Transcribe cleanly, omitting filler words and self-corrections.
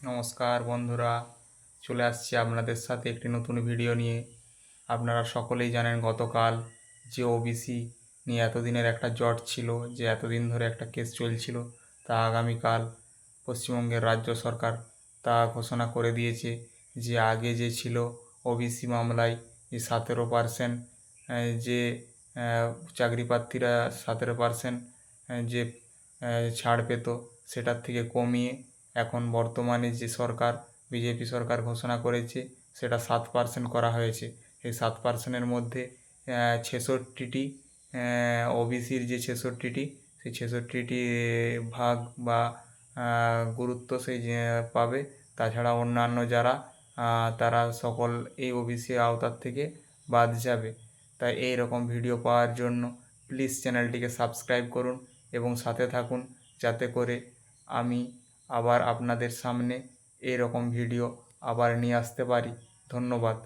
নমস্কার বন্ধুরা, চলে আসছি আপনাদের সাথে একটি নতুন ভিডিও নিয়ে। আপনারা সকলেই জানেন গতকাল যে ওবিসি নিয়ে এতদিনের একটা জট ছিল, যে এতদিন ধরে একটা কেস চলছিল, তা আগামীকাল পশ্চিমবঙ্গের রাজ্য সরকার তা ঘোষণা করে দিয়েছে যে আগে যে ছিল ওবিসি মামলায় যে 17% যে চাকরি প্রার্থীরা 17% যে ছাড় পেত, সেটার থেকে কমিয়ে এখন বর্তমানে যে সরকার বিজেপি সরকার ঘোষণা করেছে সেটা 7% করা হয়েছে। এই 7%-এর মধ্যে 66টি ওবিসির যে 66টি, সেই 66টি ভাগ বা গুরুত্ব সেই যে পাবে। তাছাড়া অন্যান্য যারা তারা সকল এই ওবিসি আওতার থেকে বাদ যাবে। তাই এই রকম ভিডিও পাওয়ার জন্য প্লিজ চ্যানেলটিকে সাবস্ক্রাইব করুন এবং সাথে থাকুন, যাতে করে আমি আবার আপনাদের সামনে এই রকম ভিডিও আবার নিয়ে আসতে পারি। ধন্যবাদ।